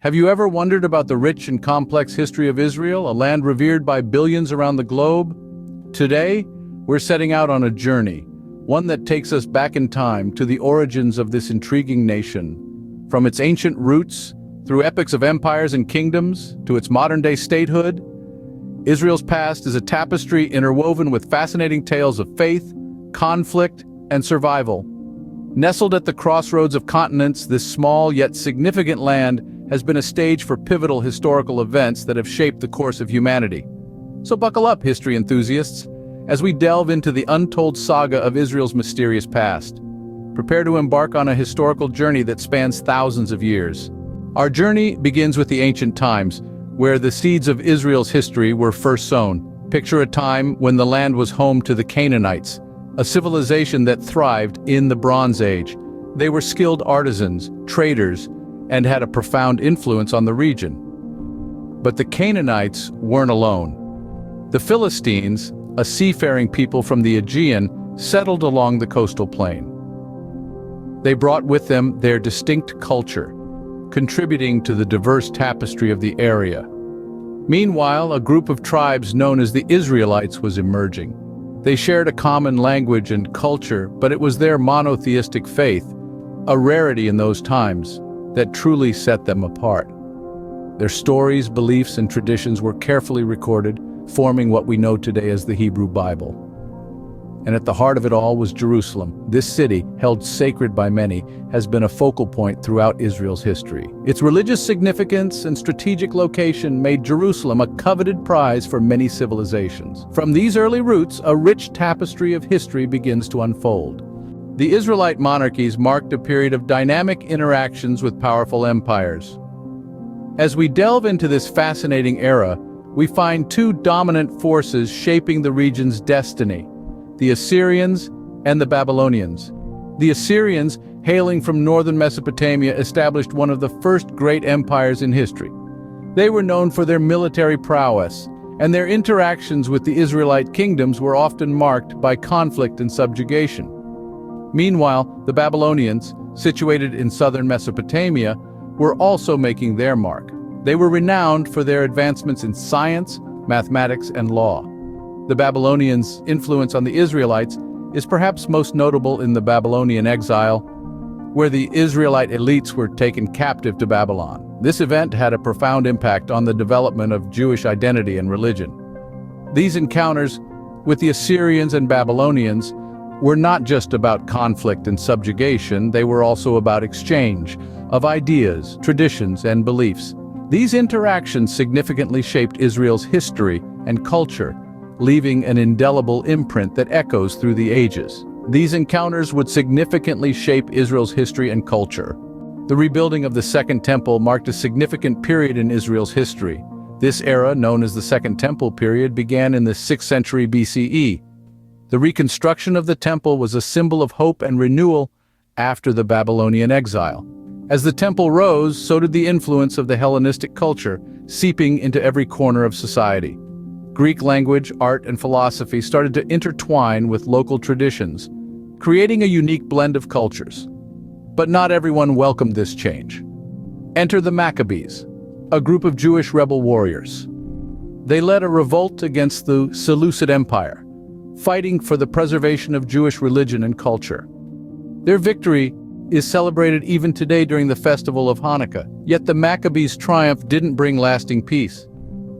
Have you ever wondered about the rich and complex history of Israel, a land revered by billions around the globe? Today, we're setting out on a journey, one that takes us back in time to the origins of this intriguing nation. From its ancient roots, through epics of empires and kingdoms, to its modern-day statehood, Israel's past is a tapestry interwoven with fascinating tales of faith, conflict, and survival. Nestled at the crossroads of continents, this small yet significant land has been a stage for pivotal historical events that have shaped the course of humanity. So buckle up, history enthusiasts, as we delve into the untold saga of Israel's mysterious past. Prepare to embark on a historical journey that spans thousands of years. Our journey begins with the ancient times, where the seeds of Israel's history were first sown. Picture a time when the land was home to the Canaanites, a civilization that thrived in the Bronze Age. They were skilled artisans, traders, and had a profound influence on the region. But the Canaanites weren't alone. The Philistines, a seafaring people from the Aegean, settled along the coastal plain. They brought with them their distinct culture, contributing to the diverse tapestry of the area. Meanwhile, a group of tribes known as the Israelites was emerging. They shared a common language and culture, but it was their monotheistic faith, a rarity in those times, that truly set them apart. Their stories, beliefs, and traditions were carefully recorded, forming what we know today as the Hebrew Bible. And at the heart of it all was Jerusalem. This city, held sacred by many, has been a focal point throughout Israel's history. Its religious significance and strategic location made Jerusalem a coveted prize for many civilizations. From these early roots, a rich tapestry of history begins to unfold. The Israelite monarchies marked a period of dynamic interactions with powerful empires. As we delve into this fascinating era, we find two dominant forces shaping the region's destiny: the Assyrians and the Babylonians. The Assyrians, hailing from northern Mesopotamia, established one of the first great empires in history. They were known for their military prowess, and their interactions with the Israelite kingdoms were often marked by conflict and subjugation. Meanwhile, the Babylonians, situated in southern Mesopotamia, were also making their mark. They were renowned for their advancements in science, mathematics, and law. The Babylonians' influence on the Israelites is perhaps most notable in the Babylonian exile, where the Israelite elites were taken captive to Babylon. This event had a profound impact on the development of Jewish identity and religion. These encounters with the Assyrians and Babylonians were not just about conflict and subjugation, they were also about exchange of ideas, traditions, and beliefs. These interactions significantly shaped Israel's history and culture, leaving an indelible imprint that echoes through the ages. These encounters would significantly shape Israel's history and culture. The rebuilding of the Second Temple marked a significant period in Israel's history. This era, known as the Second Temple period, began in the 6th century BCE. The reconstruction of the temple was a symbol of hope and renewal after the Babylonian exile. As the temple rose, so did the influence of the Hellenistic culture, seeping into every corner of society. Greek language, art, and philosophy started to intertwine with local traditions, creating a unique blend of cultures. But not everyone welcomed this change. Enter the Maccabees, a group of Jewish rebel warriors. They led a revolt against the Seleucid Empire, fighting for the preservation of Jewish religion and culture. Their victory is celebrated even today during the festival of Hanukkah, yet the Maccabees' triumph didn't bring lasting peace.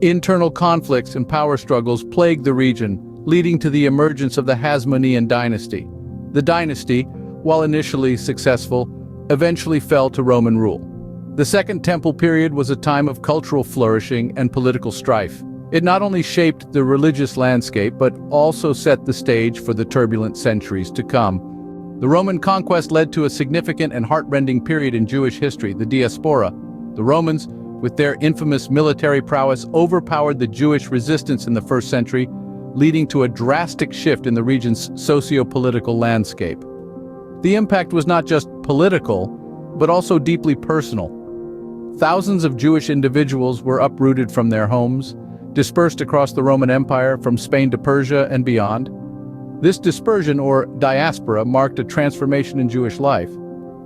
Internal conflicts and power struggles plagued the region, leading to the emergence of the Hasmonean dynasty. The dynasty, while initially successful, eventually fell to Roman rule. The Second Temple period was a time of cultural flourishing and political strife. It not only shaped the religious landscape, but also set the stage for the turbulent centuries to come. The Roman conquest led to a significant and heart-rending period in Jewish history, the diaspora. The Romans, with their infamous military prowess, overpowered the Jewish resistance in the 1st century, leading to a drastic shift in the region's socio-political landscape. The impact was not just political, but also deeply personal. Thousands of Jewish individuals were uprooted from their homes, dispersed across the Roman Empire from Spain to Persia and beyond. This dispersion, or diaspora, marked a transformation in Jewish life.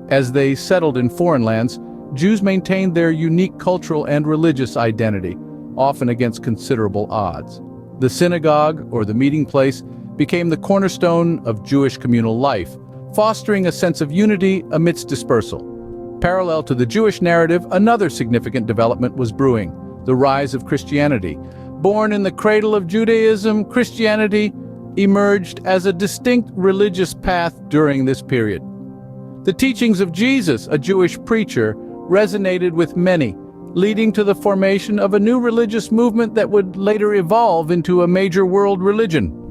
As they settled in foreign lands, Jews maintained their unique cultural and religious identity, often against considerable odds. The synagogue, or the meeting place, became the cornerstone of Jewish communal life, fostering a sense of unity amidst dispersal. Parallel to the Jewish narrative, another significant development was brewing: the rise of Christianity. Born in the cradle of Judaism, Christianity emerged as a distinct religious path during this period. The teachings of Jesus, a Jewish preacher, resonated with many, leading to the formation of a new religious movement that would later evolve into a major world religion.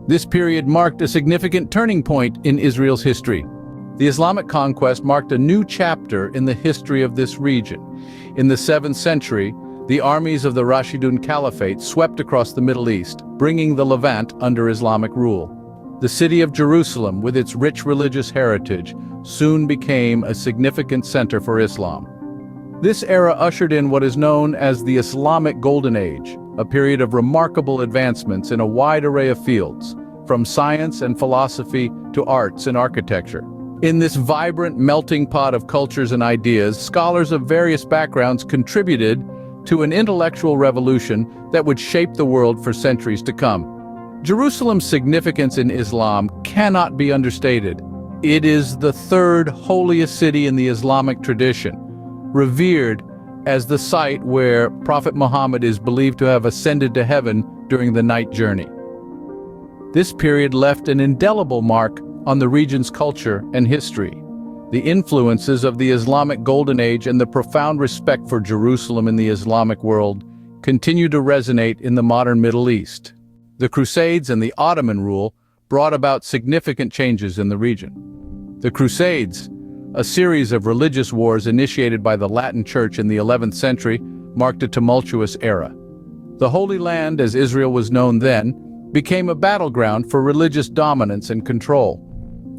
This period marked a significant turning point in Israel's history. The Islamic conquest marked a new chapter in the history of this region. In the 7th century, the armies of the Rashidun Caliphate swept across the Middle East, bringing the Levant under Islamic rule. The city of Jerusalem, with its rich religious heritage, soon became a significant center for Islam. This era ushered in what is known as the Islamic Golden Age, a period of remarkable advancements in a wide array of fields, from science and philosophy to arts and architecture. In this vibrant melting pot of cultures and ideas, scholars of various backgrounds contributed to an intellectual revolution that would shape the world for centuries to come. Jerusalem's significance in Islam cannot be understated. It is the third holiest city in the Islamic tradition, revered as the site where Prophet Muhammad is believed to have ascended to heaven during the night journey. This period left an indelible mark on the region's culture and history. The influences of the Islamic Golden Age and the profound respect for Jerusalem in the Islamic world continue to resonate in the modern Middle East. The Crusades and the Ottoman rule brought about significant changes in the region. The Crusades, a series of religious wars initiated by the Latin Church in the 11th century, marked a tumultuous era. The Holy Land, as Israel was known then, became a battleground for religious dominance and control.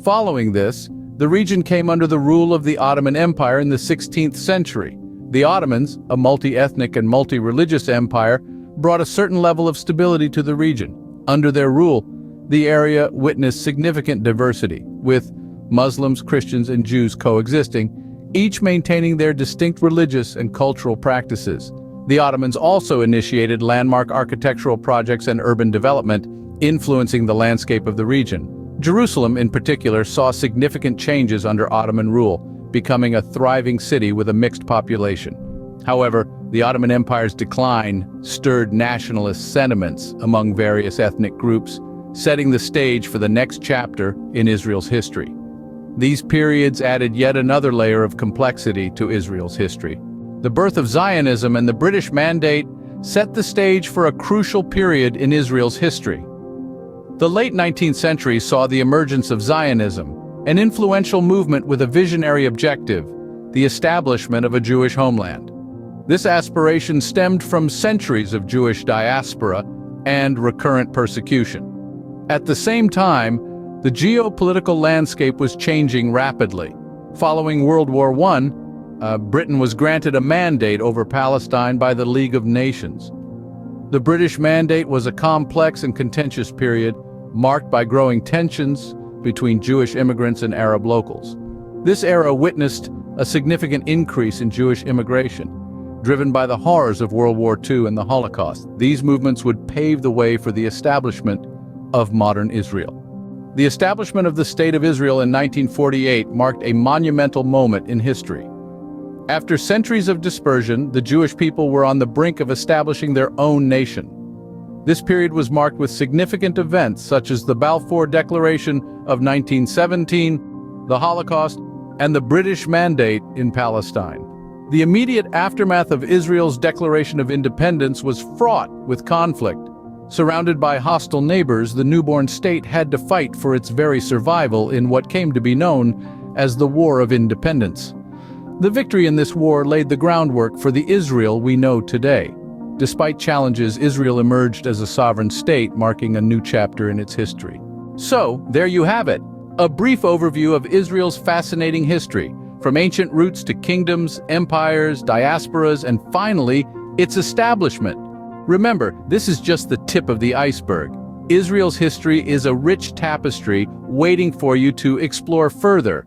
Following this, the region came under the rule of the Ottoman Empire in the 16th century. The Ottomans, a multi-ethnic and multi-religious empire, brought a certain level of stability to the region. Under their rule, the area witnessed significant diversity, with Muslims, Christians, and Jews coexisting, each maintaining their distinct religious and cultural practices. The Ottomans also initiated landmark architectural projects and urban development, influencing the landscape of the region. Jerusalem, in particular, saw significant changes under Ottoman rule, becoming a thriving city with a mixed population. However, the Ottoman Empire's decline stirred nationalist sentiments among various ethnic groups, setting the stage for the next chapter in Israel's history. These periods added yet another layer of complexity to Israel's history. The birth of Zionism and the British Mandate set the stage for a crucial period in Israel's history. The late 19th century saw the emergence of Zionism, an influential movement with a visionary objective: the establishment of a Jewish homeland. This aspiration stemmed from centuries of Jewish diaspora and recurrent persecution. At the same time, the geopolitical landscape was changing rapidly. Following World War I, Britain was granted a mandate over Palestine by the League of Nations. The British Mandate was a complex and contentious period, marked by growing tensions between Jewish immigrants and Arab locals. This era witnessed a significant increase in Jewish immigration, driven by the horrors of World War II and the Holocaust. These movements would pave the way for the establishment of modern Israel. The establishment of the State of Israel in 1948 marked a monumental moment in history. After centuries of dispersion, the Jewish people were on the brink of establishing their own nation. This period was marked with significant events such as the Balfour Declaration of 1917, the Holocaust, and the British Mandate in Palestine. The immediate aftermath of Israel's declaration of independence was fraught with conflict. Surrounded by hostile neighbors, the newborn state had to fight for its very survival in what came to be known as the War of Independence. The victory in this war laid the groundwork for the Israel we know today. Despite challenges, Israel emerged as a sovereign state, marking a new chapter in its history. So, there you have it, a brief overview of Israel's fascinating history, from ancient roots to kingdoms, empires, diasporas, and finally, its establishment. Remember, this is just the tip of the iceberg. Israel's history is a rich tapestry waiting for you to explore further.